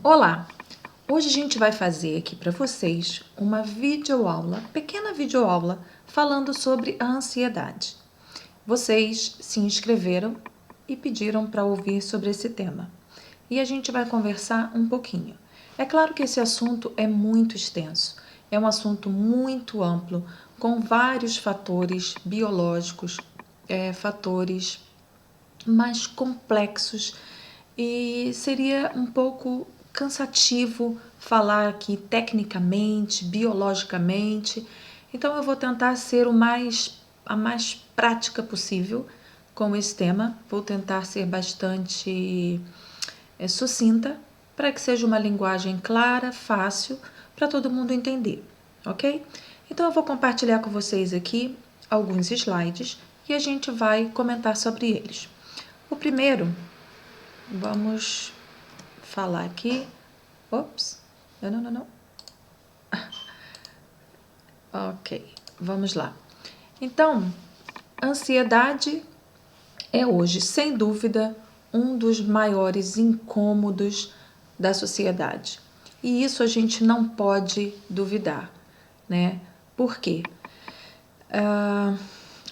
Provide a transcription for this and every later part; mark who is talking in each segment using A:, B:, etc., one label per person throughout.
A: Olá! Hoje a gente vai fazer aqui para vocês uma videoaula, pequena videoaula, falando sobre a ansiedade. Vocês se inscreveram e pediram para ouvir sobre esse tema. E a gente vai conversar um pouquinho. É claro que esse assunto é muito extenso, é um assunto muito amplo, com vários fatores biológicos, fatores mais complexos, e seria um pouco cansativo falar aqui tecnicamente, biologicamente. Então eu vou tentar ser a mais prática possível com esse tema. Vou tentar ser bastante sucinta para que seja uma linguagem clara, fácil, para todo mundo entender, ok? Então eu vou compartilhar com vocês aqui alguns slides e a gente vai comentar sobre eles. O primeiro, vamos falar aqui. Ops, não. Ok, vamos lá. Então, ansiedade é hoje, sem dúvida, um dos maiores incômodos da sociedade. E isso a gente não pode duvidar, né? Por quê?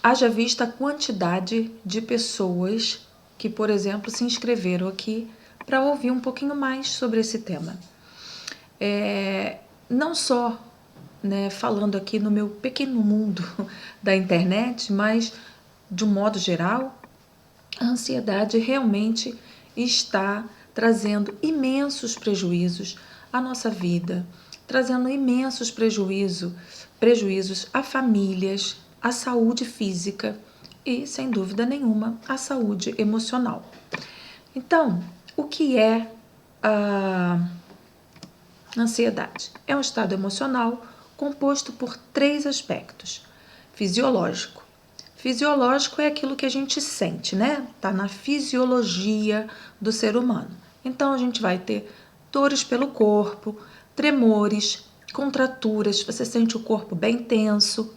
A: Haja vista a quantidade de pessoas que, por exemplo, se inscreveram aqui para ouvir um pouquinho mais sobre esse tema. Não só, né, falando aqui no meu pequeno mundo da internet, mas de um modo geral, a ansiedade realmente está trazendo imensos prejuízos à nossa vida, trazendo imensos prejuízos a famílias, à saúde física e, sem dúvida nenhuma, à saúde emocional. Então, o que é a ansiedade? É um estado emocional composto por 3 aspectos. Fisiológico. Fisiológico é aquilo que a gente sente, né? Tá na fisiologia do ser humano. Então a gente vai ter dores pelo corpo, tremores, contraturas, você sente o corpo bem tenso,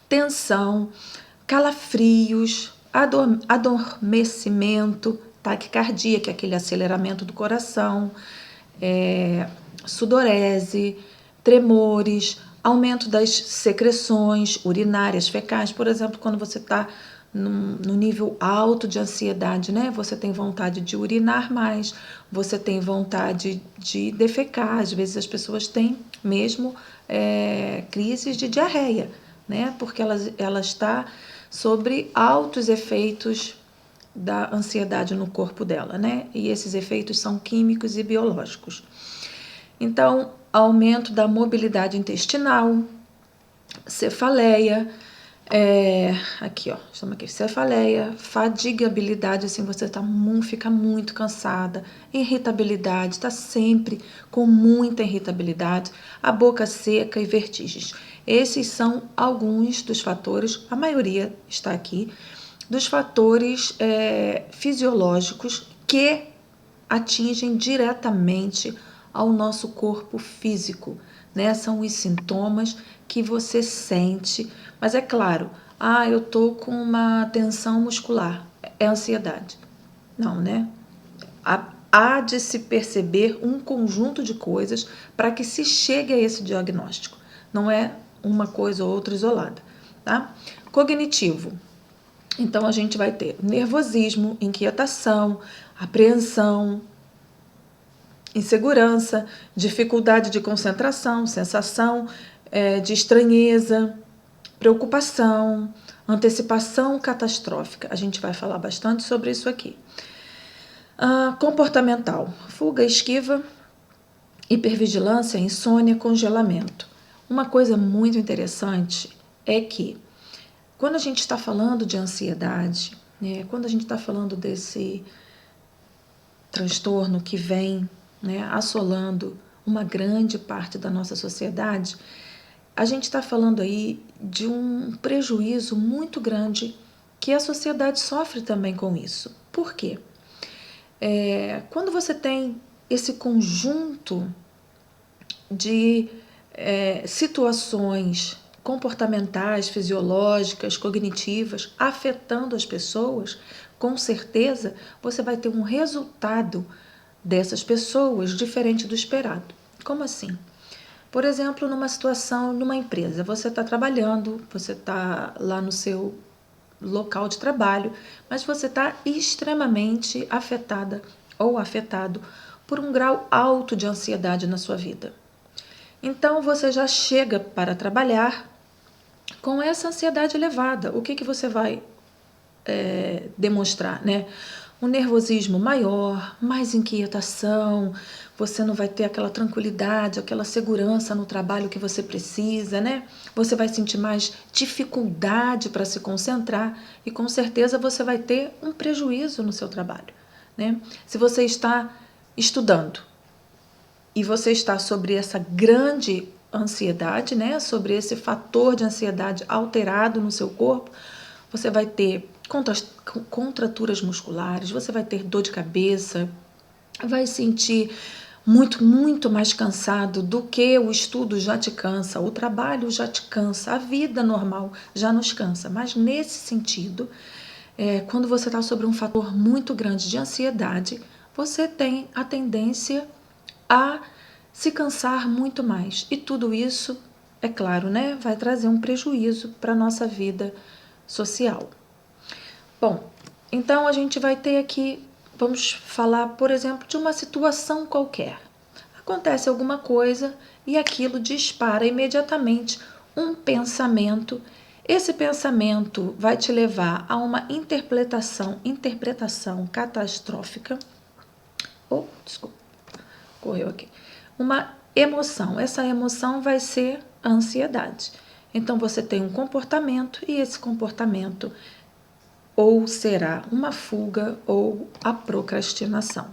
A: tensão, calafrios, adormecimento, taquicardia, que é aquele aceleramento do coração, sudorese, tremores, aumento das secreções urinárias, fecais. Por exemplo, quando você está no nível alto de ansiedade, né? Você tem vontade de urinar mais, você tem vontade de defecar. Às vezes as pessoas têm mesmo crises de diarreia, né? Porque ela está sobre altos efeitos da ansiedade no corpo dela, né? E esses efeitos são químicos e biológicos. Então, aumento da mobilidade intestinal, cefaleia, chama aqui, cefaleia, fadigabilidade, assim, você fica muito cansada, irritabilidade, está sempre com muita irritabilidade, a boca seca e vertigens. Esses são alguns dos fatores, a maioria está aqui, dos fatores fisiológicos que atingem diretamente ao nosso corpo físico, né? São os sintomas que você sente, mas é claro, eu tô com uma tensão muscular, é ansiedade. Não, né? Há de se perceber um conjunto de coisas para que se chegue a esse diagnóstico. Não é uma coisa ou outra isolada, tá? Cognitivo. Então, a gente vai ter nervosismo, inquietação, apreensão, insegurança, dificuldade de concentração, sensação de estranheza, preocupação, antecipação catastrófica. A gente vai falar bastante sobre isso aqui. Comportamental, fuga, esquiva, hipervigilância, insônia, congelamento. Uma coisa muito interessante é que quando a gente está falando de ansiedade, né, quando a gente está falando desse transtorno que vem, né, assolando uma grande parte da nossa sociedade, a gente está falando aí de um prejuízo muito grande que a sociedade sofre também com isso. Por quê? Quando você tem esse conjunto de situações comportamentais, fisiológicas, cognitivas, afetando as pessoas, com certeza você vai ter um resultado dessas pessoas diferente do esperado. Como assim? Por exemplo, numa situação, numa empresa, você está trabalhando, você está lá no seu local de trabalho, mas você está extremamente afetada ou afetado por um grau alto de ansiedade na sua vida. Então você já chega para trabalhar com essa ansiedade elevada. O que você vai demonstrar, né? Um nervosismo maior, mais inquietação, você não vai ter aquela tranquilidade, aquela segurança no trabalho que você precisa, né? Você vai sentir mais dificuldade para se concentrar e com certeza você vai ter um prejuízo no seu trabalho, né? Se você está estudando e você está sobre essa grande ansiedade, né? Sobre esse fator de ansiedade alterado no seu corpo, você vai ter contraturas musculares, você vai ter dor de cabeça, vai sentir muito mais cansado do que o estudo já te cansa, o trabalho já te cansa, a vida normal já nos cansa. Mas nesse sentido, quando você está sobre um fator muito grande de ansiedade, você tem a tendência a se cansar muito mais. E tudo isso, é claro, né, vai trazer um prejuízo para a nossa vida social. Bom, então a gente vai ter aqui, vamos falar, por exemplo, de uma situação qualquer. Acontece alguma coisa e aquilo dispara imediatamente um pensamento. Esse pensamento vai te levar a uma interpretação catastrófica. Desculpa, correu aqui. Uma emoção. Essa emoção vai ser a ansiedade. Então você tem um comportamento e esse comportamento ou será uma fuga ou a procrastinação.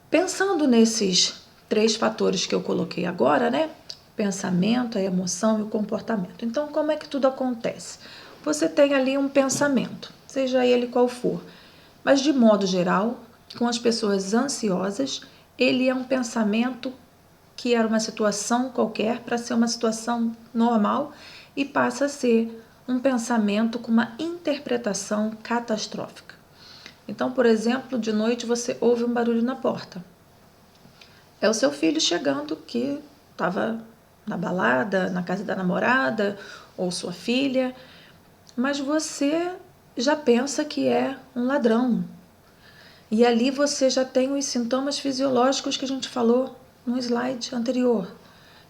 A: Pensando nesses 3 fatores que eu coloquei agora, né? Pensamento, a emoção e o comportamento. Então, como é que tudo acontece? Você tem ali um pensamento, seja ele qual for, mas de modo geral, com as pessoas ansiosas, ele é um pensamento que era uma situação qualquer para ser uma situação normal e passa a ser um pensamento com uma interpretação catastrófica. Então, por exemplo, de noite você ouve um barulho na porta. É o seu filho chegando que estava na balada, na casa da namorada, ou sua filha, mas você já pensa que é um ladrão. E ali você já tem os sintomas fisiológicos que a gente falou no slide anterior.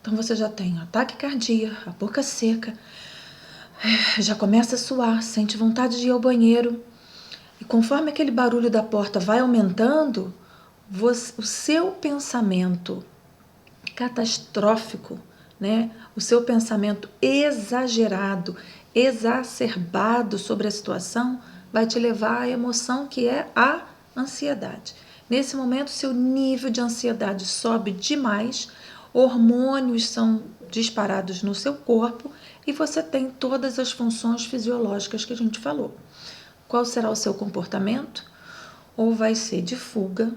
A: Então você já tem ataque cardíaco, a boca seca, já começa a suar, sente vontade de ir ao banheiro. E conforme aquele barulho da porta vai aumentando, o seu pensamento catastrófico, né? O seu pensamento exagerado, exacerbado sobre a situação, vai te levar à emoção que é a ansiedade. Nesse momento, seu nível de ansiedade sobe demais, hormônios são disparados no seu corpo e você tem todas as funções fisiológicas que a gente falou. Qual será o seu comportamento? Ou vai ser de fuga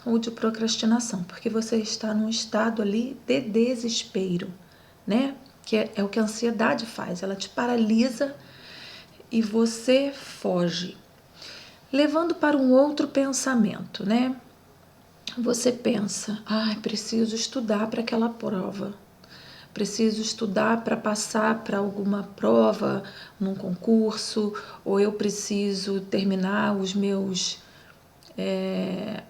A: ou de procrastinação, porque você está num estado ali de desespero, né? Que é o que a ansiedade faz, ela te paralisa e você foge. Levando para um outro pensamento, né? Você pensa, preciso estudar para aquela prova. Preciso estudar para passar para alguma prova num concurso, ou eu preciso terminar os meus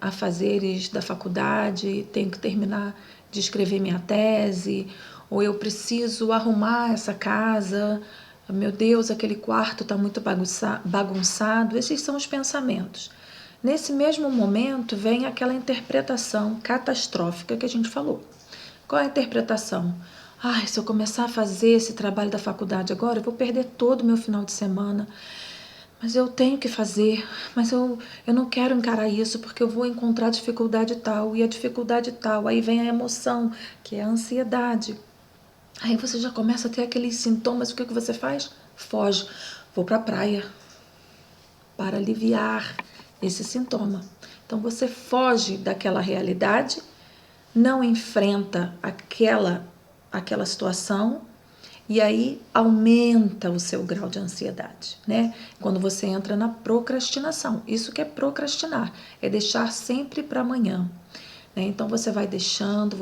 A: afazeres da faculdade, tenho que terminar de escrever minha tese, ou eu preciso arrumar essa casa, meu Deus, aquele quarto está muito bagunçado. Esses são os pensamentos. Nesse mesmo momento vem aquela interpretação catastrófica que a gente falou. Qual é a interpretação? Se eu começar a fazer esse trabalho da faculdade agora, eu vou perder todo o meu final de semana. Mas eu tenho que fazer, mas eu não quero encarar isso porque eu vou encontrar dificuldade tal e a dificuldade tal. Aí vem a emoção, que é a ansiedade. Aí você já começa a ter aqueles sintomas, o que você faz? Foge. Vou para a praia para aliviar esse sintoma. Então você foge daquela realidade, não enfrenta aquela situação E aí aumenta o seu grau de ansiedade, né? Quando você entra na procrastinação. Isso que é procrastinar, é deixar sempre para amanhã. Né? Então você vai deixando,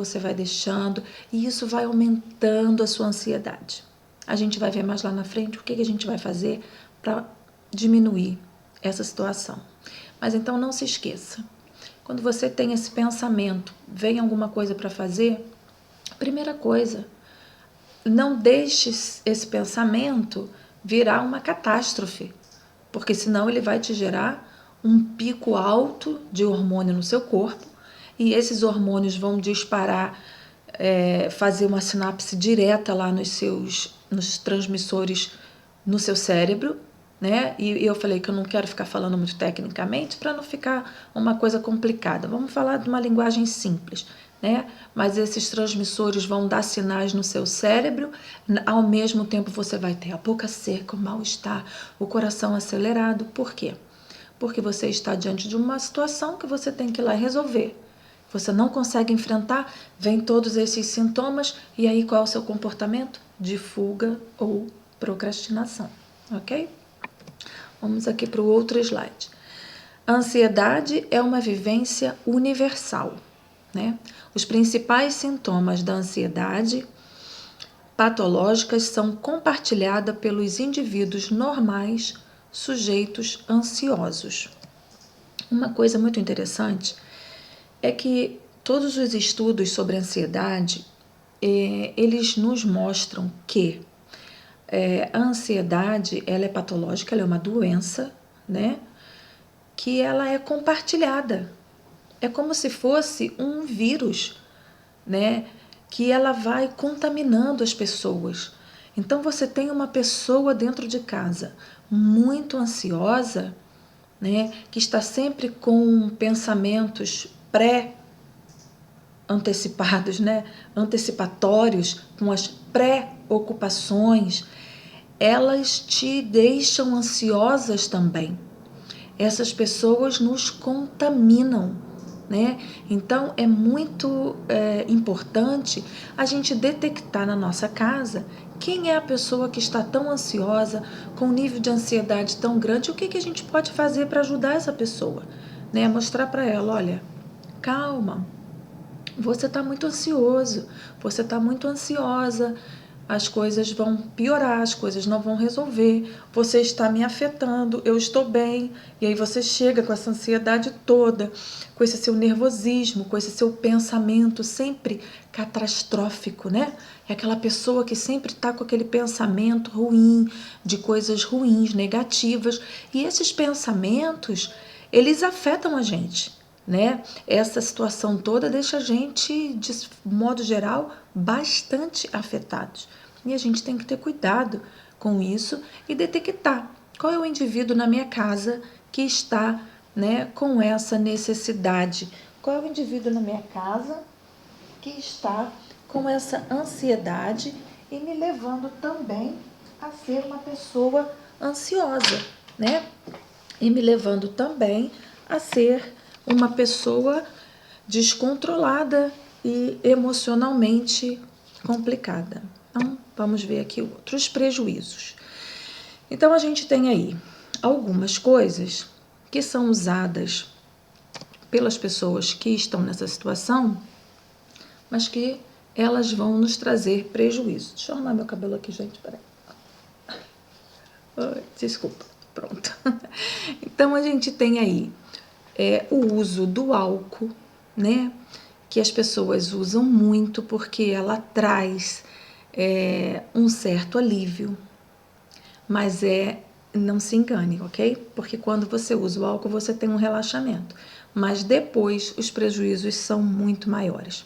A: e isso vai aumentando a sua ansiedade. A gente vai ver mais lá na frente o que a gente vai fazer para diminuir essa situação. Mas então não se esqueça, quando você tem esse pensamento, vem alguma coisa para fazer, primeira coisa, não deixe esse pensamento virar uma catástrofe, porque senão ele vai te gerar um pico alto de hormônio no seu corpo, e esses hormônios vão disparar, fazer uma sinapse direta lá nos transmissores no seu cérebro, né? E eu falei que eu não quero ficar falando muito tecnicamente para não ficar uma coisa complicada. Vamos falar de uma linguagem simples, né? Mas esses transmissores vão dar sinais no seu cérebro, ao mesmo tempo você vai ter a boca seca, o mal-estar, o coração acelerado. Por quê? Porque você está diante de uma situação que você tem que ir lá resolver. Você não consegue enfrentar, vem todos esses sintomas, e aí qual é o seu comportamento? De fuga ou procrastinação, ok? Vamos aqui para o outro slide. A ansiedade é uma vivência universal, né? Os principais sintomas da ansiedade patológicas são compartilhadas pelos indivíduos normais sujeitos ansiosos. Uma coisa muito interessante é que todos os estudos sobre ansiedade, eles nos mostram que a ansiedade, ela é patológica, ela é uma doença, né? Que ela é compartilhada. É como se fosse um vírus, né? Que ela vai contaminando as pessoas. Então você tem uma pessoa dentro de casa muito ansiosa, né? Que está sempre com pensamentos antecipados, né? Antecipatórios, com as preocupações, elas te deixam ansiosas também. Essas pessoas nos contaminam, né? Então é muito importante a gente detectar na nossa casa quem é a pessoa que está tão ansiosa, com um nível de ansiedade tão grande, o que a gente pode fazer para ajudar essa pessoa, né? Mostrar para ela, olha, calma, você está muito ansioso, você está muito ansiosa, as coisas vão piorar, as coisas não vão resolver, você está me afetando, eu estou bem. E aí você chega com essa ansiedade toda, com esse seu nervosismo, com esse seu pensamento sempre catastrófico, né? É aquela pessoa que sempre está com aquele pensamento ruim, de coisas ruins, negativas, e esses pensamentos, eles afetam a gente, né? Essa situação toda deixa a gente, de modo geral, bastante afetados. E a gente tem que ter cuidado com isso e detectar qual é o indivíduo na minha casa que está, né, com essa necessidade. Qual é o indivíduo na minha casa que está com essa ansiedade e me levando também a ser uma pessoa ansiosa, né? E me levando também a ser uma pessoa descontrolada e emocionalmente complicada. Então, vamos ver aqui outros prejuízos. Então, a gente tem aí algumas coisas que são usadas pelas pessoas que estão nessa situação, mas que elas vão nos trazer prejuízo. Deixa eu arrumar meu cabelo aqui, gente, peraí. Desculpa, pronto. Então, a gente tem aí o uso do álcool, né? Que as pessoas usam muito porque ela traz um certo alívio, mas não se engane, ok? Porque quando você usa o álcool, você tem um relaxamento, mas depois os prejuízos são muito maiores.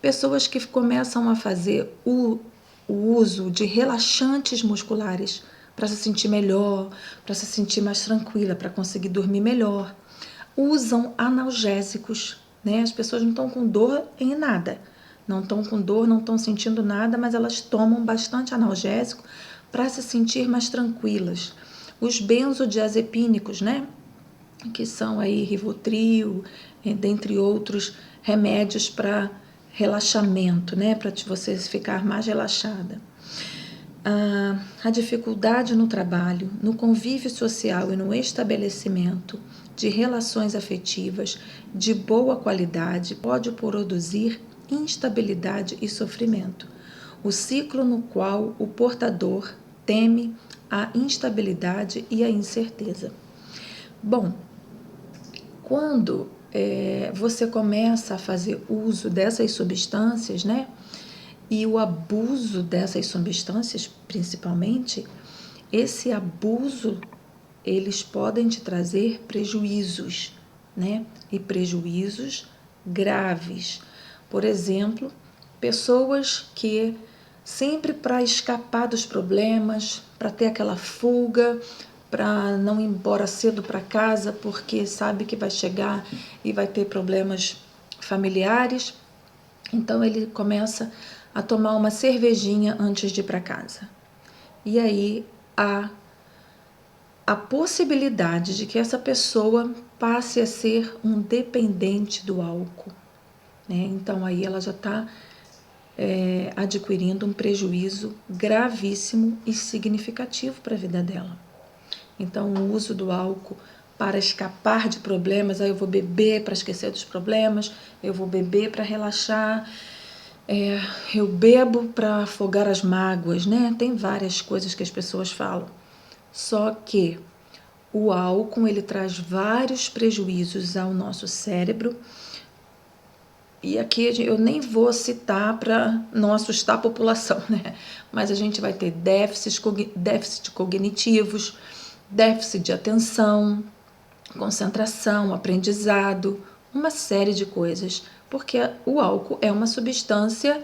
A: Pessoas que começam a fazer o uso de relaxantes musculares para se sentir melhor, para se sentir mais tranquila, para conseguir dormir melhor, usam analgésicos, né? As pessoas não estão com dor em nada, não estão com dor, não estão sentindo nada, mas elas tomam bastante analgésico para se sentir mais tranquilas. Os benzodiazepínicos, né? Que são aí Rivotril, dentre outros remédios para relaxamento, né? Para você ficar mais relaxada. A dificuldade no trabalho, no convívio social e no estabelecimento de relações afetivas de boa qualidade pode produzir instabilidade e sofrimento, o ciclo no qual o portador teme a instabilidade e a incerteza. Bom, quando você começa a fazer uso dessas substâncias, né? E o abuso dessas substâncias, principalmente, esse abuso, eles podem te trazer prejuízos, né? E prejuízos graves. Por exemplo, pessoas que sempre para escapar dos problemas, para ter aquela fuga, para não ir embora cedo para casa, porque sabe que vai chegar e vai ter problemas familiares, então ele começa a tomar uma cervejinha antes de ir para casa. E aí a possibilidade de que essa pessoa passe a ser um dependente do álcool, né? Então aí ela já está adquirindo um prejuízo gravíssimo e significativo para a vida dela. Então o uso do álcool para escapar de problemas, aí eu vou beber para esquecer dos problemas, eu vou beber para relaxar, eu bebo para afogar as mágoas, né? Tem várias coisas que as pessoas falam. Só que o álcool, ele traz vários prejuízos ao nosso cérebro. E aqui eu nem vou citar para não assustar a população, né? Mas a gente vai ter déficits cognitivos, déficit de atenção, concentração, aprendizado, uma série de coisas, porque o álcool é uma substância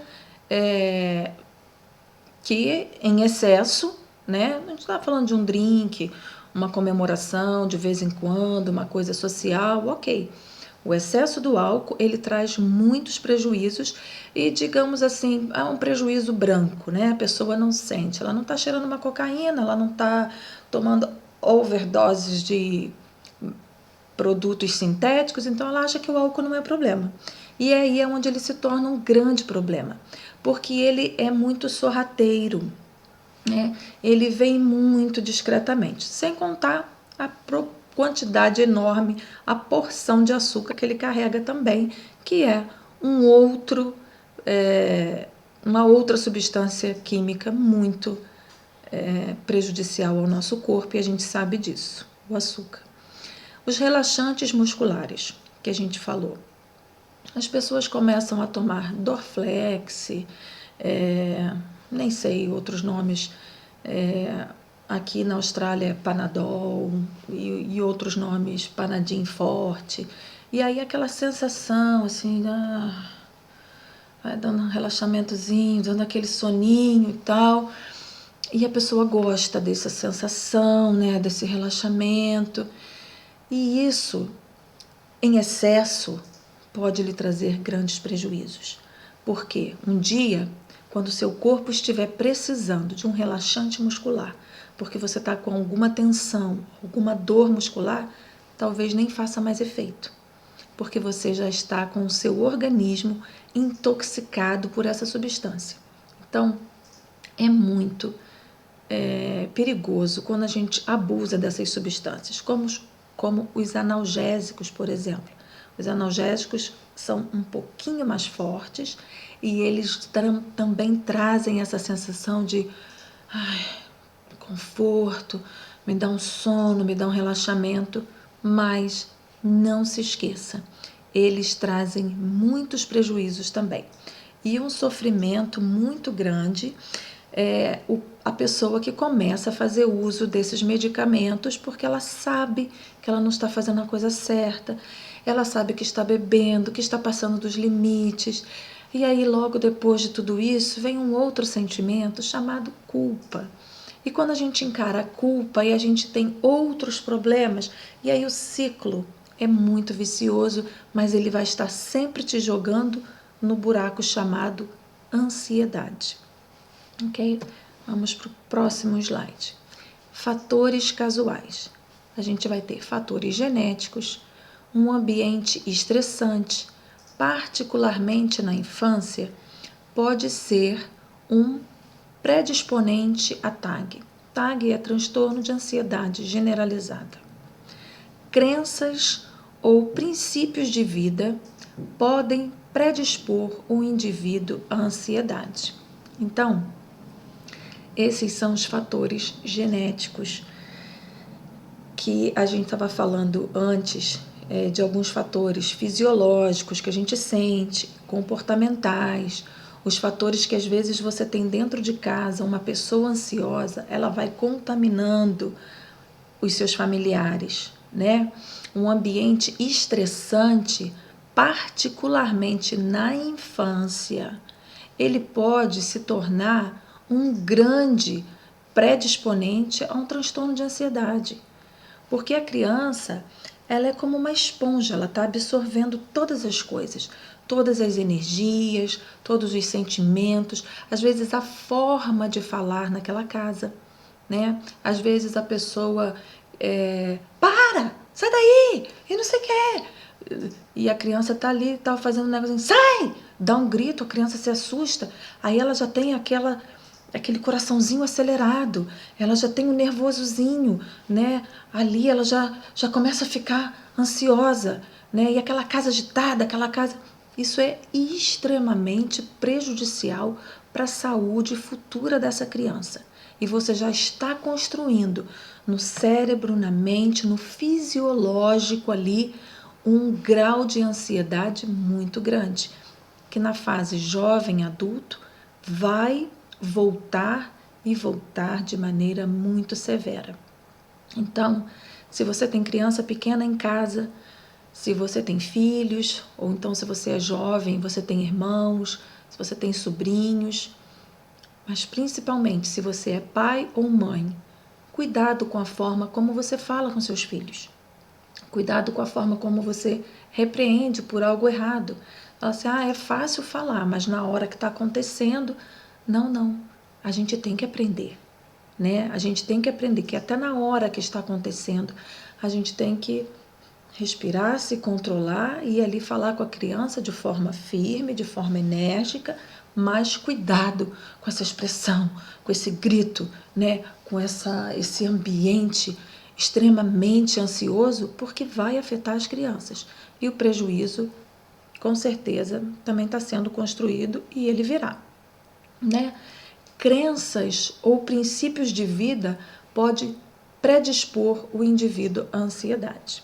A: que em excesso, né? A gente está falando de um drink, uma comemoração de vez em quando, uma coisa social, ok. O excesso do álcool, ele traz muitos prejuízos e, digamos assim, é um prejuízo branco, né? A pessoa não sente, ela não está cheirando uma cocaína, ela não está tomando overdoses de produtos sintéticos, então ela acha que o álcool não é problema. E aí é onde ele se torna um grande problema, porque ele é muito sorrateiro, né? Ele vem muito discretamente, sem contar a quantidade enorme, a porção de açúcar que ele carrega também, que é uma outra substância química muito prejudicial ao nosso corpo, e a gente sabe disso, o açúcar. Os relaxantes musculares, que a gente falou. As pessoas começam a tomar Dorflex, nem sei outros nomes, aqui na Austrália é Panadol e outros nomes, Panadin Forte, e aí aquela sensação assim, vai dando um relaxamentozinho, dando aquele soninho e tal, e a pessoa gosta dessa sensação, né, desse relaxamento, e isso em excesso pode lhe trazer grandes prejuízos. Porque um dia, quando seu corpo estiver precisando de um relaxante muscular, porque você está com alguma tensão, alguma dor muscular, talvez nem faça mais efeito, porque você já está com o seu organismo intoxicado por essa substância. Então, é muito perigoso quando a gente abusa dessas substâncias, como os analgésicos, por exemplo. Os analgésicos são um pouquinho mais fortes e eles também trazem essa sensação de conforto, me dá um sono, me dá um relaxamento, mas não se esqueça, eles trazem muitos prejuízos também. E um sofrimento muito grande a pessoa que começa a fazer uso desses medicamentos porque ela sabe que ela não está fazendo a coisa certa, ela sabe que está bebendo, que está passando dos limites, e aí logo depois de tudo isso vem um outro sentimento chamado culpa. E quando a gente encara a culpa e a gente tem outros problemas, e aí o ciclo é muito vicioso, mas ele vai estar sempre te jogando no buraco chamado ansiedade. Ok? Vamos para o próximo slide. Fatores casuais. A gente vai ter fatores genéticos, um ambiente estressante, particularmente na infância, pode ser um predisponente a TAG. TAG é transtorno de ansiedade generalizada. Crenças ou princípios de vida podem predispor o indivíduo à ansiedade. Então, esses são os fatores genéticos que a gente estava falando antes, de alguns fatores fisiológicos que a gente sente, comportamentais, os fatores que às vezes você tem dentro de casa. Uma pessoa ansiosa, ela vai contaminando os seus familiares, né? Um ambiente estressante, particularmente na infância, ele pode se tornar um grande predisponente a um transtorno de ansiedade. Porque a criança, ela é como uma esponja, ela está absorvendo todas as coisas, todas as energias, todos os sentimentos, às vezes a forma de falar naquela casa, né? Às vezes a pessoa para, sai daí, e não sei o que. E a criança tá ali, tá fazendo um negocinho, sai! Dá um grito, a criança se assusta, aí ela já tem aquele coraçãozinho acelerado, ela já tem um nervosozinho, né? Ali ela já começa a ficar ansiosa, né? E aquela casa agitada, isso é extremamente prejudicial para a saúde futura dessa criança. E você já está construindo no cérebro, na mente, no fisiológico ali, um grau de ansiedade muito grande, que na fase jovem adulto vai voltar de maneira muito severa. Então, se você tem criança pequena em casa, se você tem filhos, ou então se você é jovem, você tem irmãos, se você tem sobrinhos, mas principalmente se você é pai ou mãe, cuidado com a forma como você fala com seus filhos. Cuidado com a forma como você repreende por algo errado. Fala assim, é fácil falar, mas na hora que está acontecendo, não. A gente tem que aprender, né? A gente tem que aprender que até na hora que está acontecendo, a gente tem que respirar, se controlar e ali falar com a criança de forma firme, de forma enérgica, mas cuidado com essa expressão, com esse grito, né? Com esse ambiente extremamente ansioso, porque vai afetar as crianças. E o prejuízo, com certeza, também está sendo construído e ele virá, né? Crenças ou princípios de vida podem predispor o indivíduo à ansiedade.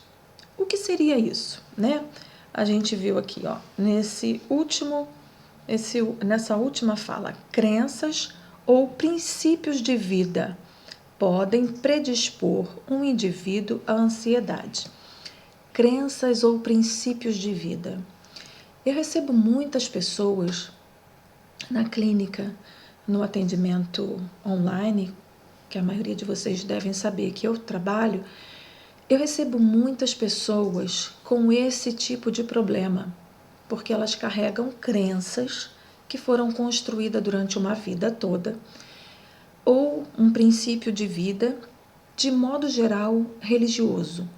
A: O que seria isso, né? A gente viu aqui, nessa última fala, crenças ou princípios de vida podem predispor um indivíduo à ansiedade. Crenças ou princípios de vida. Eu recebo muitas pessoas na clínica, no atendimento online, que a maioria de vocês devem saber que eu trabalho. Eu recebo muitas pessoas com esse tipo de problema, porque elas carregam crenças que foram construídas durante uma vida toda, ou um princípio de vida, de modo geral, religioso,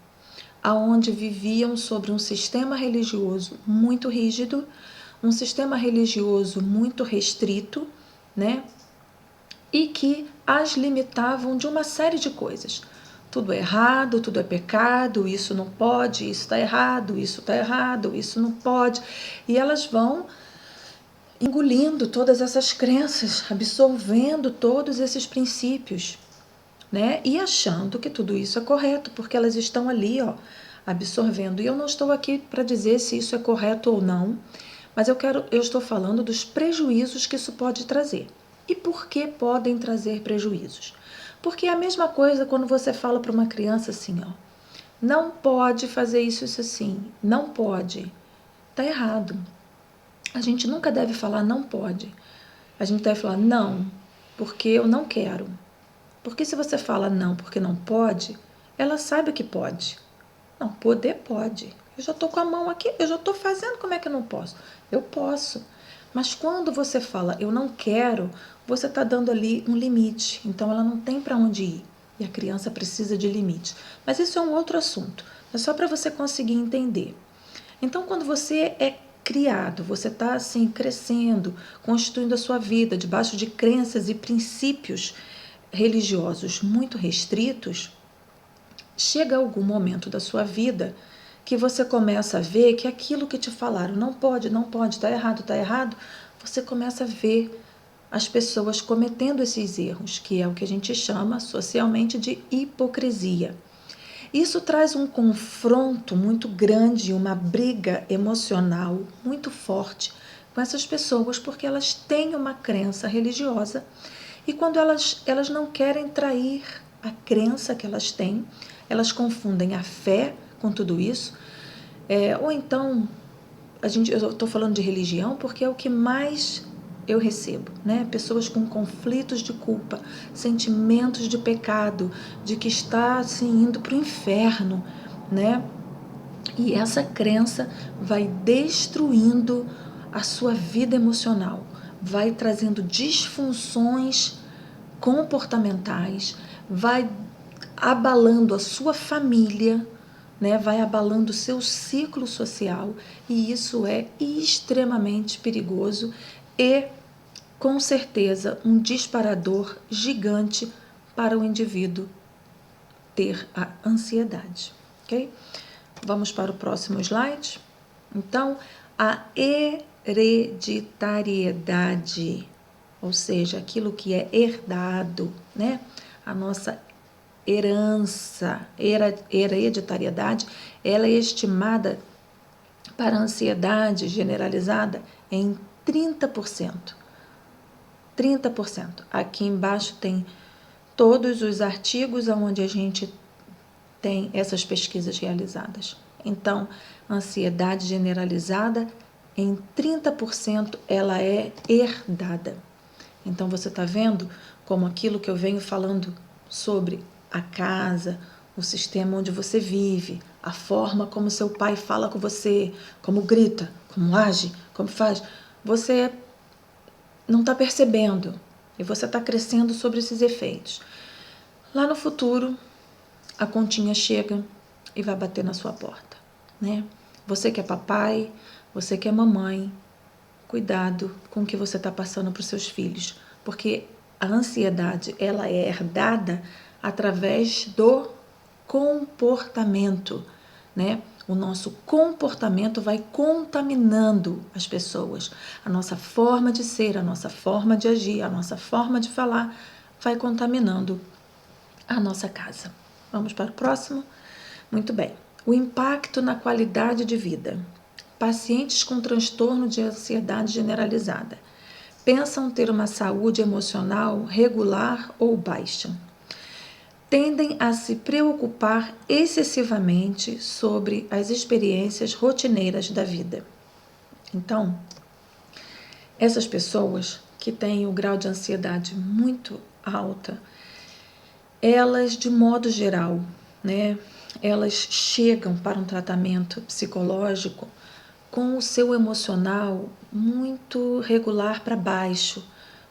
A: aonde viviam sobre um sistema religioso muito rígido, um sistema religioso muito restrito, né? E que as limitavam de uma série de coisas. Tudo é errado, tudo é pecado, isso não pode, isso está errado, isso não pode. E elas vão engolindo todas essas crenças, absorvendo todos esses princípios, né? E achando que tudo isso é correto, porque elas estão ali, absorvendo. E eu não estou aqui para dizer se isso é correto ou não, mas eu estou falando dos prejuízos que isso pode trazer. E por que podem trazer prejuízos? Porque é a mesma coisa quando você fala para uma criança assim, não pode fazer isso assim, não pode. Está errado. A gente nunca deve falar não pode. A gente deve falar não, porque eu não quero. Porque se você fala não porque não pode, ela sabe o que pode. Não, poder pode. Eu já estou com a mão aqui, eu já estou fazendo, como é que eu não posso? Eu posso. Mas quando você fala eu não quero, você está dando ali um limite. Então ela não tem para onde ir. E a criança precisa de limite. Mas isso é um outro assunto. É só para você conseguir entender. Então quando você é criado, você está assim crescendo, constituindo a sua vida debaixo de crenças e princípios religiosos muito restritos, chega algum momento da sua vida que você começa a ver que aquilo que te falaram não pode, está errado, você começa a ver as pessoas cometendo esses erros, que é o que a gente chama socialmente de hipocrisia. Isso traz um confronto muito grande, uma briga emocional muito forte com essas pessoas, porque elas têm uma crença religiosa e quando elas não querem trair a crença que elas têm, elas confundem a fé com tudo isso. Ou então, eu estou falando de religião porque é o que mais eu recebo, né? Pessoas com conflitos de culpa, sentimentos de pecado, de que está assim indo para o inferno, né? E essa crença vai destruindo a sua vida emocional, vai trazendo disfunções comportamentais, vai abalando a sua família, né? Vai abalando o seu ciclo social, e isso é extremamente perigoso e, com certeza, um disparador gigante para o indivíduo ter a ansiedade, ok? Vamos para o próximo slide. Então, a hereditariedade, ou seja, aquilo que é herdado, né? A nossa herança, hereditariedade, ela é estimada para a ansiedade generalizada em 30%. 30%. Aqui embaixo tem todos os artigos onde a gente tem essas pesquisas realizadas. Então, ansiedade generalizada, em 30% ela é herdada. Então, você está vendo como aquilo que eu venho falando sobre a casa, o sistema onde você vive, a forma como seu pai fala com você, como grita, como age, como faz, você não está percebendo e você está crescendo sobre esses efeitos. Lá no futuro, a continha chega e vai bater na sua porta, né? Você que é papai, você que é mamãe, cuidado com o que você está passando para os seus filhos, porque a ansiedade ela é herdada através do comportamento, né? O nosso comportamento vai contaminando as pessoas. A nossa forma de ser, a nossa forma de agir, a nossa forma de falar vai contaminando a nossa casa. Vamos para o próximo? Muito bem. O impacto na qualidade de vida. Pacientes com transtorno de ansiedade generalizada pensam ter uma saúde emocional regular ou baixa. Tendem a se preocupar excessivamente sobre as experiências rotineiras da vida. Então, essas pessoas que têm o grau de ansiedade muito alta, elas, de modo geral, né, elas chegam para um tratamento psicológico com o seu emocional muito regular para baixo,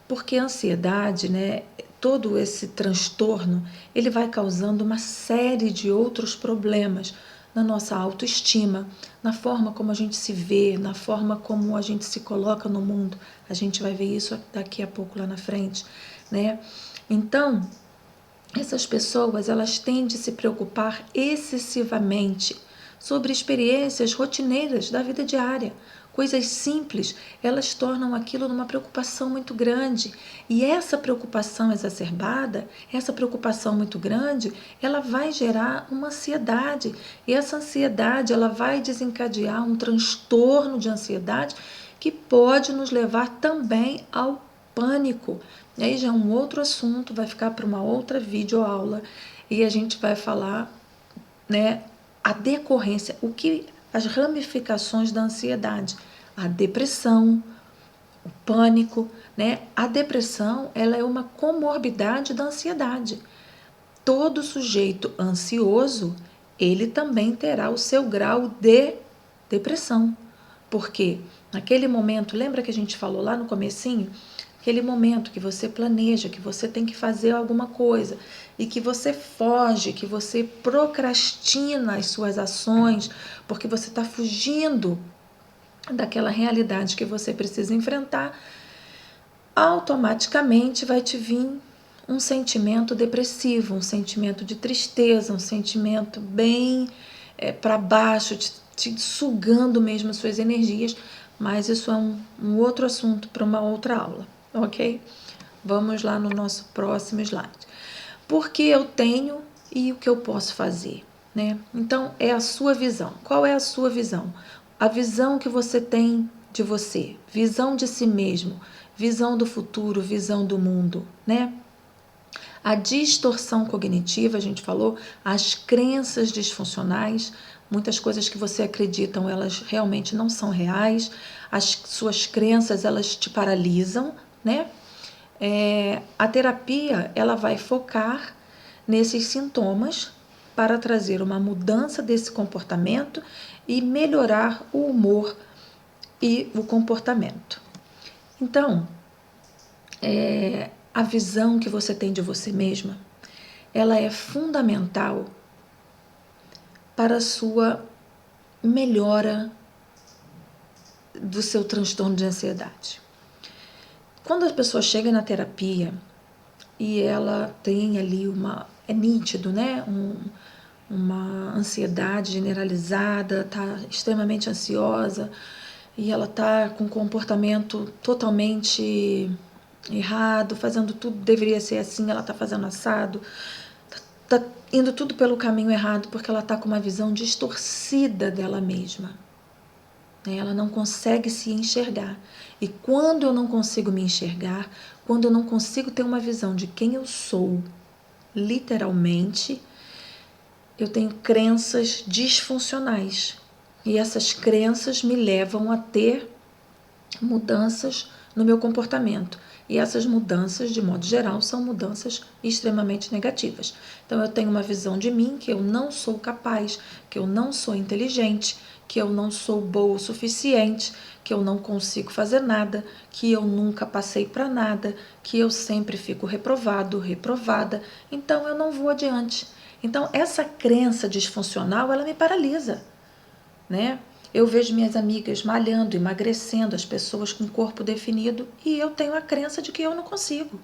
A: porque a ansiedade, né, todo esse transtorno, ele vai causando uma série de outros problemas na nossa autoestima, na forma como a gente se vê, na forma como a gente se coloca no mundo. A gente vai ver isso daqui a pouco lá na frente, né? Então, essas pessoas, elas tendem a se preocupar excessivamente sobre experiências rotineiras da vida diária. Coisas simples, elas tornam aquilo numa preocupação muito grande. E essa preocupação exacerbada, essa preocupação muito grande, ela vai gerar uma ansiedade. E essa ansiedade, ela vai desencadear um transtorno de ansiedade que pode nos levar também ao pânico. E aí já é um outro assunto, vai ficar para uma outra videoaula e a gente vai falar, né, a decorrência, as ramificações da ansiedade, a depressão, o pânico, né? A depressão, ela é uma comorbidade da ansiedade. Todo sujeito ansioso, ele também terá o seu grau de depressão. Porque naquele momento, lembra que a gente falou lá no comecinho? Aquele momento que você planeja, que você tem que fazer alguma coisa e que você foge, que você procrastina as suas ações, porque você está fugindo daquela realidade que você precisa enfrentar, automaticamente vai te vir um sentimento depressivo, um sentimento de tristeza, um sentimento bem para baixo, te sugando mesmo as suas energias, mas isso é um outro assunto para uma outra aula, ok? Vamos lá no nosso próximo slide. Por que eu tenho e o que eu posso fazer, né? Então, é a sua visão. Qual é a sua visão? A visão que você tem de você, visão de si mesmo, visão do futuro, visão do mundo, né? A distorção cognitiva, a gente falou, as crenças disfuncionais, muitas coisas que você acredita, elas realmente não são reais, as suas crenças, elas te paralisam, né? A terapia, ela vai focar nesses sintomas para trazer uma mudança desse comportamento e melhorar o humor e o comportamento. Então, a visão que você tem de você mesma, ela é fundamental para a sua melhora do seu transtorno de ansiedade. Quando a pessoa chega na terapia e ela tem ali é nítido, né? Uma ansiedade generalizada, está extremamente ansiosa e ela está com um comportamento totalmente errado, fazendo tudo deveria ser assim, ela está fazendo assado, está indo tudo pelo caminho errado porque ela está com uma visão distorcida dela mesma. Ela não consegue se enxergar. E quando eu não consigo me enxergar, quando eu não consigo ter uma visão de quem eu sou, literalmente, eu tenho crenças disfuncionais. E essas crenças me levam a ter mudanças no meu comportamento. E essas mudanças, de modo geral, são mudanças extremamente negativas. Então, eu tenho uma visão de mim que eu não sou capaz, que eu não sou inteligente, que eu não sou boa o suficiente, que eu não consigo fazer nada, que eu nunca passei para nada, que eu sempre fico reprovado, reprovada, então eu não vou adiante. Então, essa crença disfuncional, ela me paralisa, né? Eu vejo minhas amigas malhando, emagrecendo, as pessoas com corpo definido, e eu tenho a crença de que eu não consigo.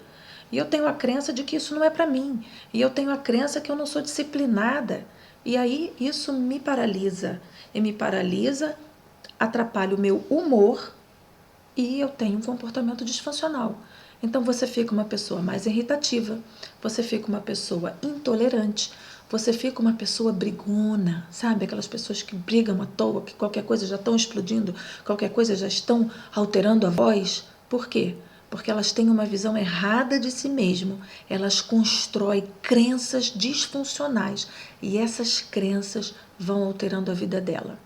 A: E eu tenho a crença de que isso não é para mim. E eu tenho a crença que eu não sou disciplinada. E aí isso me paralisa. E me paralisa, atrapalha o meu humor e eu tenho um comportamento disfuncional. Então você fica uma pessoa mais irritativa, você fica uma pessoa intolerante, você fica uma pessoa brigona, sabe? Aquelas pessoas que brigam à toa, que qualquer coisa já estão explodindo, qualquer coisa já estão alterando a voz. Por quê? Porque elas têm uma visão errada de si mesmo, elas constroem crenças disfuncionais e essas crenças vão alterando a vida dela.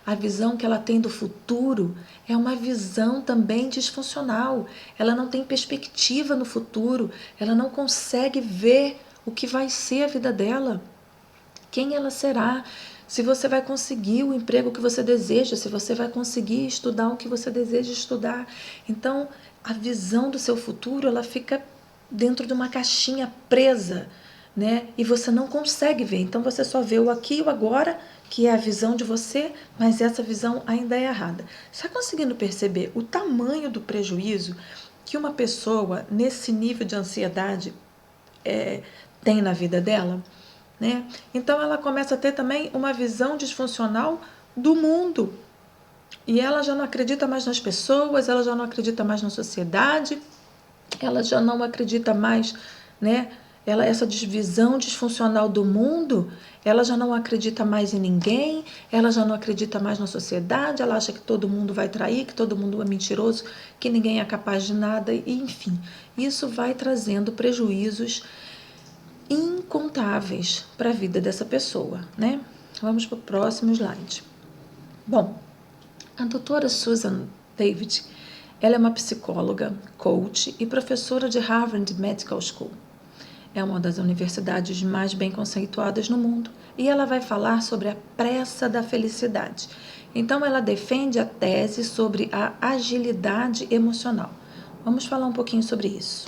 A: A visão que ela tem do futuro é uma visão também disfuncional. Ela não tem perspectiva no futuro, ela não consegue ver o que vai ser a vida dela, quem ela será, se você vai conseguir o emprego que você deseja, se você vai conseguir estudar o que você deseja estudar. Então, a visão do seu futuro, ela fica dentro de uma caixinha presa, né? E você não consegue ver. Então, você só vê o aqui e o agora, que é a visão de você, mas essa visão ainda é errada. Está conseguindo perceber o tamanho do prejuízo que uma pessoa nesse nível de ansiedade tem na vida dela? Né? Então ela começa a ter também uma visão disfuncional do mundo. E ela já não acredita mais nas pessoas, ela já não acredita mais na sociedade, ela já não acredita mais, né? Essa visão disfuncional do mundo, ela já não acredita mais em ninguém, ela já não acredita mais na sociedade, ela acha que todo mundo vai trair, que todo mundo é mentiroso, que ninguém é capaz de nada, e enfim. Isso vai trazendo prejuízos incontáveis para a vida dessa pessoa, né? Vamos para o próximo slide. Bom, a doutora Susan David, ela é uma psicóloga, coach e professora de Harvard Medical School. É uma das universidades mais bem conceituadas no mundo e ela vai falar sobre a pressa da felicidade. Então, ela defende a tese sobre a agilidade emocional. Vamos falar um pouquinho sobre isso.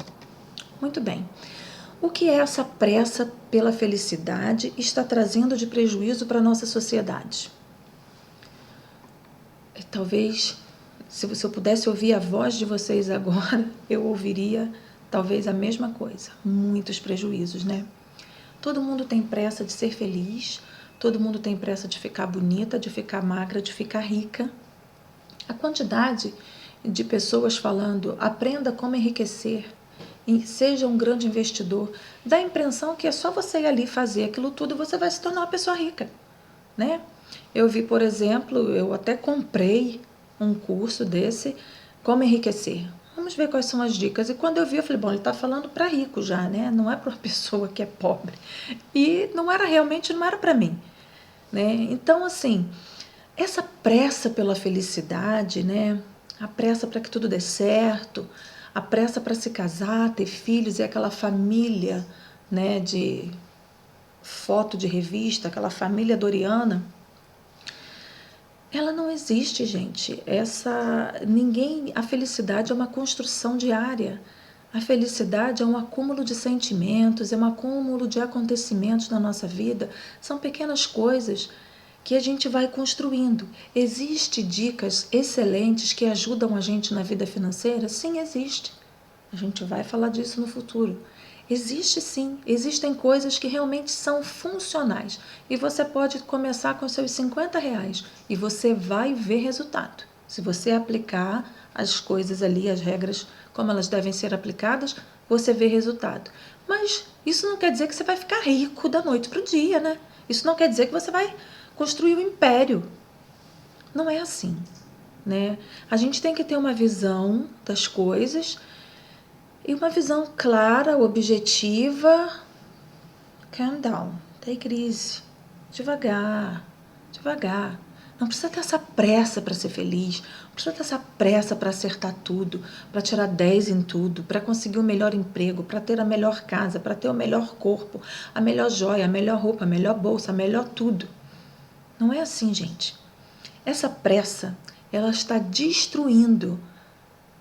A: Muito bem. O que essa pressa pela felicidade está trazendo de prejuízo para a nossa sociedade? talvez, se eu pudesse ouvir a voz de vocês agora, eu ouviria talvez a mesma coisa. Muitos prejuízos, né? Todo mundo tem pressa de ser feliz, todo mundo tem pressa de ficar bonita, de ficar magra, de ficar rica. A quantidade de pessoas falando, aprenda como enriquecer, seja um grande investidor, dá a impressão que é só você ir ali fazer aquilo tudo e você vai se tornar uma pessoa rica, né? Eu vi, por exemplo, eu até comprei um curso desse, como enriquecer. Vamos ver quais são as dicas. E quando eu vi, eu falei, bom, ele está falando para rico já, né? Não é para uma pessoa que é pobre. E não era para mim, né? Então, assim, essa pressa pela felicidade, né? A pressa para que tudo dê certo, a pressa para se casar, ter filhos e aquela família, né? De foto de revista, aquela família doriana. Ela não existe, gente. A felicidade é uma construção diária. A felicidade é um acúmulo de sentimentos, é um acúmulo de acontecimentos na nossa vida. São pequenas coisas que a gente vai construindo. Existem dicas excelentes que ajudam a gente na vida financeira? Sim, existe. A gente vai falar disso no futuro. Existe sim, existem coisas que realmente são funcionais. E você pode começar com seus R$ 50 e você vai ver resultado. Se você aplicar as coisas ali, as regras, como elas devem ser aplicadas, você vê resultado. Mas isso não quer dizer que você vai ficar rico da noite para o dia, né? Isso não quer dizer que você vai construir um império. Não é assim, né? A gente tem que ter uma visão das coisas e uma visão clara, objetiva. Calm down, take it easy, devagar, devagar. Não precisa ter essa pressa para ser feliz, não precisa ter essa pressa para acertar tudo, para tirar 10 em tudo, para conseguir o melhor emprego, para ter a melhor casa, para ter o melhor corpo, a melhor joia, a melhor roupa, a melhor bolsa, a melhor tudo. Não é assim, gente. Essa pressa, ela está destruindo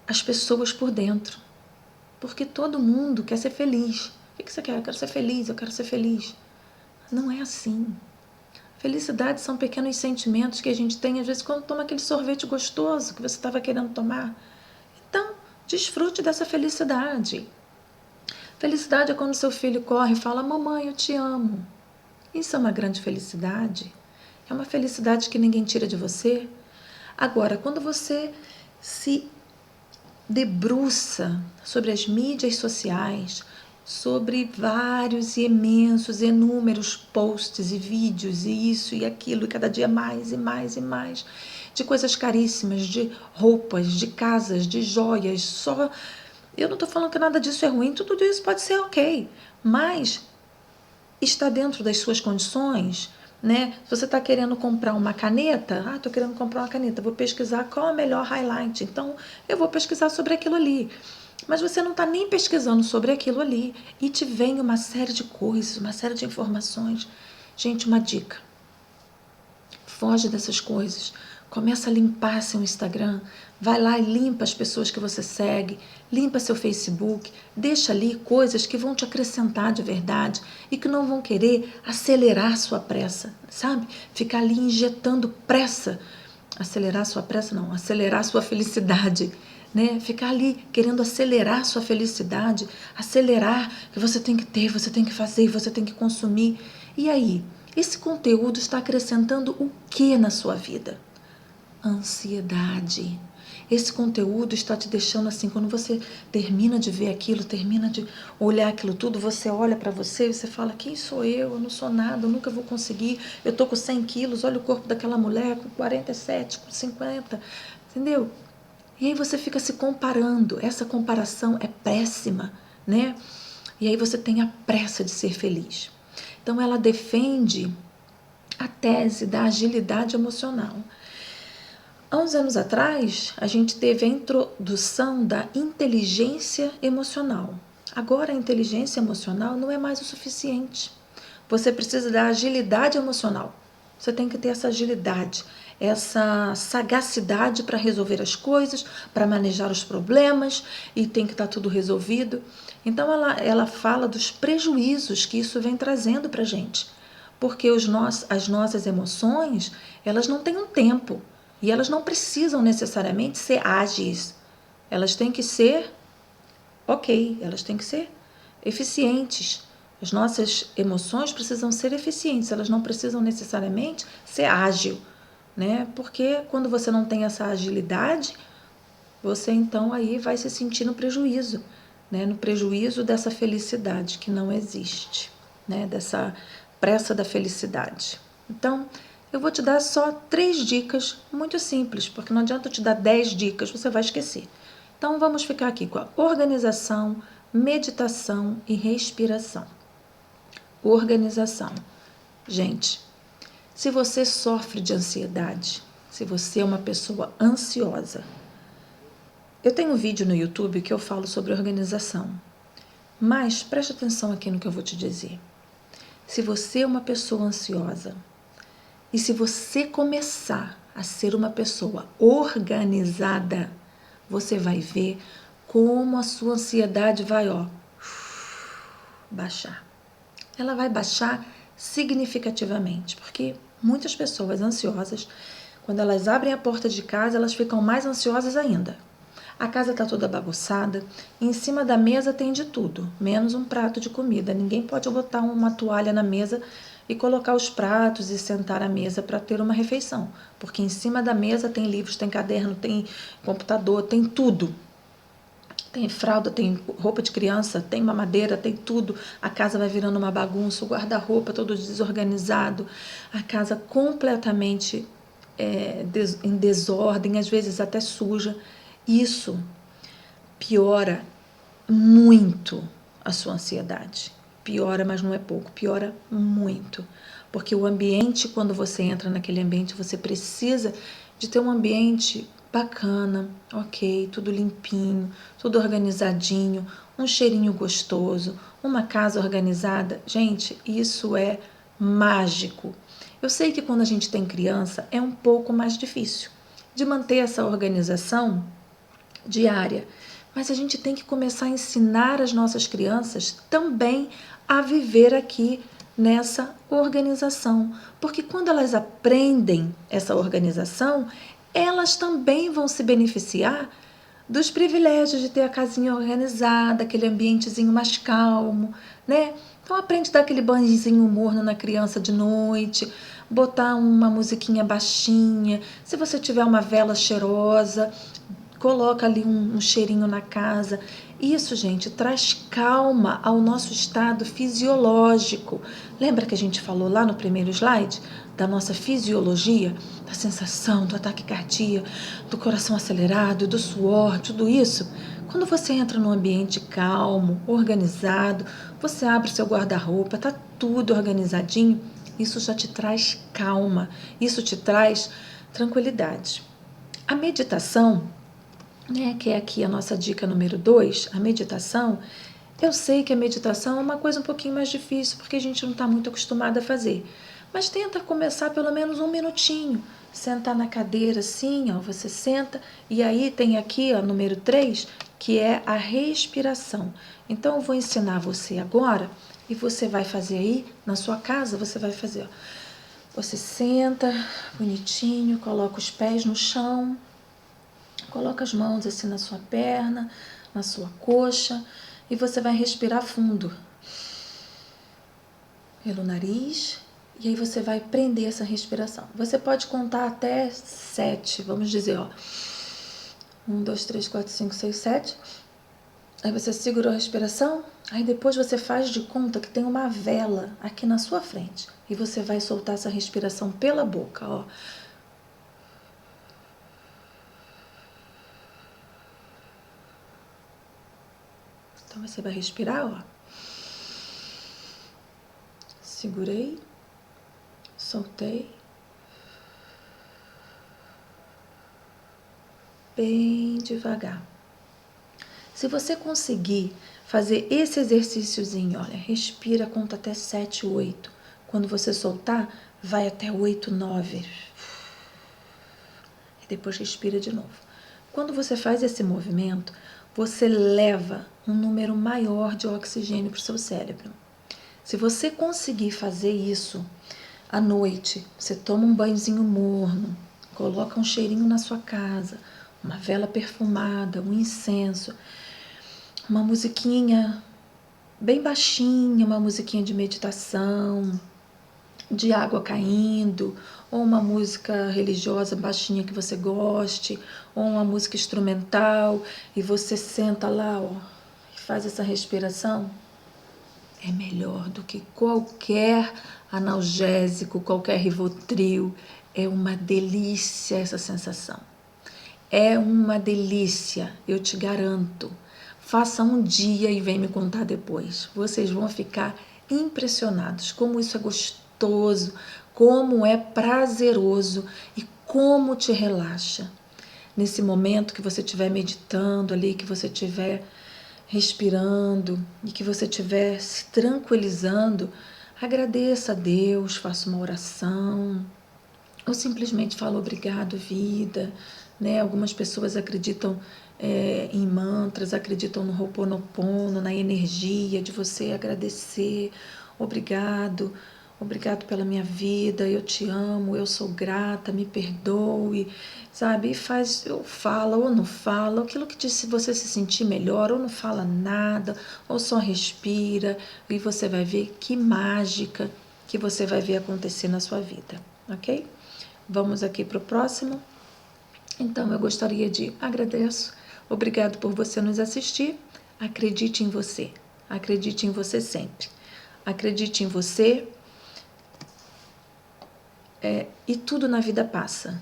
A: as pessoas por dentro. Porque todo mundo quer ser feliz. O que você quer? Eu quero ser feliz, eu quero ser feliz. Não é assim. Felicidade são pequenos sentimentos que a gente tem, às vezes, quando toma aquele sorvete gostoso que você estava querendo tomar. Então, desfrute dessa felicidade. Felicidade é quando seu filho corre e fala, mamãe, eu te amo. Isso é uma grande felicidade. É uma felicidade que ninguém tira de você. Agora, quando você se debruça sobre as mídias sociais, sobre vários e imensos, inúmeros posts e vídeos e isso e aquilo, e cada dia mais e mais e mais, de coisas caríssimas, de roupas, de casas, de joias, só... Eu não estou falando que nada disso é ruim, tudo isso pode ser ok, mas está dentro das suas condições, né? Se você está querendo comprar uma caneta, estou querendo comprar uma caneta, vou pesquisar qual é o melhor highlight, então eu vou pesquisar sobre aquilo ali. Mas você não está nem pesquisando sobre aquilo ali e te vem uma série de coisas, uma série de informações. Gente, uma dica. Foge dessas coisas. Começa a limpar seu Instagram. Vai lá e limpa as pessoas que você segue. Limpa seu Facebook. Deixa ali coisas que vão te acrescentar de verdade e que não vão querer acelerar sua pressa, sabe? Ficar ali injetando pressa. Acelerar sua pressa não, acelerar sua felicidade. Né? Ficar ali querendo acelerar sua felicidade, acelerar que você tem que ter, você tem que fazer, você tem que consumir. E aí, esse conteúdo está acrescentando o que na sua vida? Ansiedade. Esse conteúdo está te deixando assim, quando você termina de ver aquilo, termina de olhar aquilo tudo, você olha para você e você fala, quem sou eu? Eu não sou nada, eu nunca vou conseguir, eu tô com 100 quilos, olha o corpo daquela mulher com 47, com 50, entendeu? E aí você fica se comparando, essa comparação é péssima, né? E aí você tem a pressa de ser feliz. Então ela defende a tese da agilidade emocional. Há uns anos atrás, a gente teve a introdução da inteligência emocional. Agora a inteligência emocional não é mais o suficiente. Você precisa da agilidade emocional. Você tem que ter essa agilidade, essa sagacidade para resolver as coisas, para manejar os problemas e tem que estar tudo resolvido. Então ela fala dos prejuízos que isso vem trazendo para a gente. Porque as nossas emoções, elas não têm um tempo. E elas não precisam necessariamente ser ágeis. Elas têm que ser elas têm que ser eficientes. As nossas emoções precisam ser eficientes, elas não precisam necessariamente ser ágil, né? Porque quando você não tem essa agilidade, você então aí vai se sentir no prejuízo, né? No prejuízo dessa felicidade que não existe, né? Dessa pressa da felicidade. Então, eu vou te dar só 3 dicas muito simples, porque não adianta eu te dar 10 dicas, você vai esquecer. Então, vamos ficar aqui com a organização, meditação e respiração. Organização. Gente, se você sofre de ansiedade, se você é uma pessoa ansiosa, eu tenho um vídeo no YouTube que eu falo sobre organização, mas preste atenção aqui no que eu vou te dizer. Se você é uma pessoa ansiosa e se você começar a ser uma pessoa organizada, você vai ver como a sua ansiedade vai, baixar. Ela vai baixar significativamente, porque muitas pessoas ansiosas, quando elas abrem a porta de casa, elas ficam mais ansiosas ainda. A casa está toda bagunçada, em cima da mesa tem de tudo, menos um prato de comida. Ninguém pode botar uma toalha na mesa e colocar os pratos e sentar à mesa para ter uma refeição, porque em cima da mesa tem livros, tem caderno, tem computador, tem tudo. Tem fralda, tem roupa de criança, tem mamadeira, tem tudo. A casa vai virando uma bagunça, o guarda-roupa todo desorganizado, a casa completamente em desordem, às vezes até suja. Isso piora muito a sua ansiedade. Piora, mas não é pouco, piora muito. Porque o ambiente, quando você entra naquele ambiente, você precisa de ter um ambiente bacana, ok, tudo limpinho, tudo organizadinho, um cheirinho gostoso, uma casa organizada. Gente, isso é mágico. Eu sei que quando a gente tem criança é um pouco mais difícil de manter essa organização diária, mas a gente tem que começar a ensinar as nossas crianças também a viver aqui nessa organização, porque quando elas aprendem essa organização, elas também vão se beneficiar dos privilégios de ter a casinha organizada, aquele ambientezinho mais calmo, né? Então aprende a dar aquele banhozinho morno na criança de noite, botar uma musiquinha baixinha, se você tiver uma vela cheirosa, coloca ali um cheirinho na casa. Isso, gente, traz calma ao nosso estado fisiológico. Lembra que a gente falou lá no primeiro slide da nossa fisiologia, da sensação, do ataque cardíaco, do coração acelerado, do suor, tudo isso? Quando você entra num ambiente calmo, organizado, você abre o seu guarda-roupa, tá tudo organizadinho, isso já te traz calma, isso te traz tranquilidade. A meditação, né, que é aqui a nossa dica número 2, a meditação, eu sei que a meditação é uma coisa um pouquinho mais difícil, porque a gente não está muito acostumado a fazer, mas tenta começar pelo menos 1 minutinho, sentar na cadeira assim, você senta, e aí tem aqui, número 3, que é a respiração. Então eu vou ensinar você agora, e você vai fazer aí, na sua casa, você vai fazer, você senta bonitinho, coloca os pés no chão, coloca as mãos assim na sua perna, na sua coxa, e você vai respirar fundo pelo nariz, e aí você vai prender essa respiração. Você pode contar até 7, vamos dizer, 1, 2, 3, 4, 5, 6, 7. Aí você segurou a respiração, aí depois você faz de conta que tem uma vela aqui na sua frente, e você vai soltar essa respiração pela boca, Então você vai respirar, Segurei, soltei, bem devagar. Se você conseguir fazer esse exercíciozinho, olha, respira, conta até 7, 8. Quando você soltar, vai até 8, 9. E depois respira de novo. Quando você faz esse movimento, você leva um número maior de oxigênio para o seu cérebro. Se você conseguir fazer isso à noite, você toma um banhozinho morno, Coloca um cheirinho na sua casa, uma vela perfumada, um incenso, uma musiquinha bem baixinha, uma musiquinha de meditação, de água caindo, ou uma música religiosa baixinha que você goste, ou uma música instrumental, e você senta lá, ó, e faz essa respiração. É melhor do que qualquer analgésico, qualquer Rivotril. É uma delícia essa sensação. É uma delícia, eu te garanto. Faça um dia e vem me contar depois. Vocês vão ficar impressionados como isso é gostoso, como é prazeroso e como te relaxa. Nesse momento que você estiver meditando ali, que você estiver respirando e que você estiver se tranquilizando, agradeça a Deus, faça uma oração, ou simplesmente fala obrigado, vida, né? Algumas pessoas acreditam em mantras, acreditam no Ho'oponopono, na energia de você agradecer, obrigado, obrigado pela minha vida, eu te amo, eu sou grata, me perdoe, sabe? E faz, ou fala ou não fala, aquilo que se você se sentir melhor, ou não fala nada, ou só respira, e você vai ver que mágica que você vai ver acontecer na sua vida, ok? Vamos aqui para o próximo. Então, eu gostaria de agradeço. Obrigado por você nos assistir. Acredite em você. Acredite em você sempre. Acredite em você. E tudo na vida passa.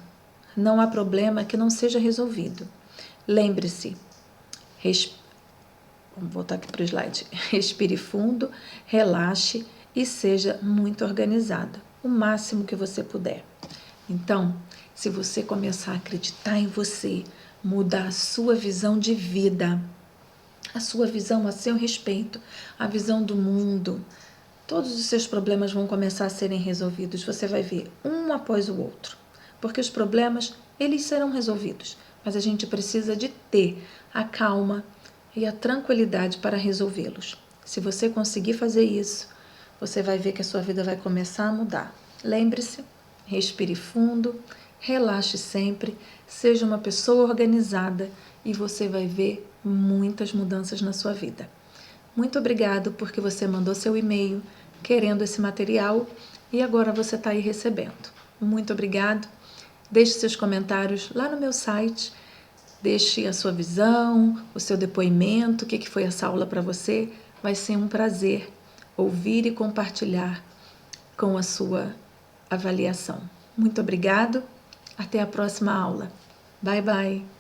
A: Não há problema que não seja resolvido. Lembre-se. Vamos voltar aqui para o slide. Respire fundo, relaxe e seja muito organizada. O máximo que você puder. Então, se você começar a acreditar em você, mudar a sua visão de vida, a sua visão a seu respeito, a visão do mundo, todos os seus problemas vão começar a serem resolvidos. Você vai ver um após o outro, porque os problemas, eles serão resolvidos, mas a gente precisa de ter a calma e a tranquilidade para resolvê-los. Se você conseguir fazer isso, você vai ver que a sua vida vai começar a mudar. Lembre-se, respire fundo, relaxe sempre, seja uma pessoa organizada e você vai ver muitas mudanças na sua vida. Muito obrigado porque você mandou seu e-mail querendo esse material e agora você está aí recebendo. Muito obrigado. Deixe seus comentários lá no meu site, deixe a sua visão, o seu depoimento, o que foi essa aula para você. Vai ser um prazer ouvir e compartilhar com a sua avaliação. Muito obrigado. Até a próxima aula. Bye, bye.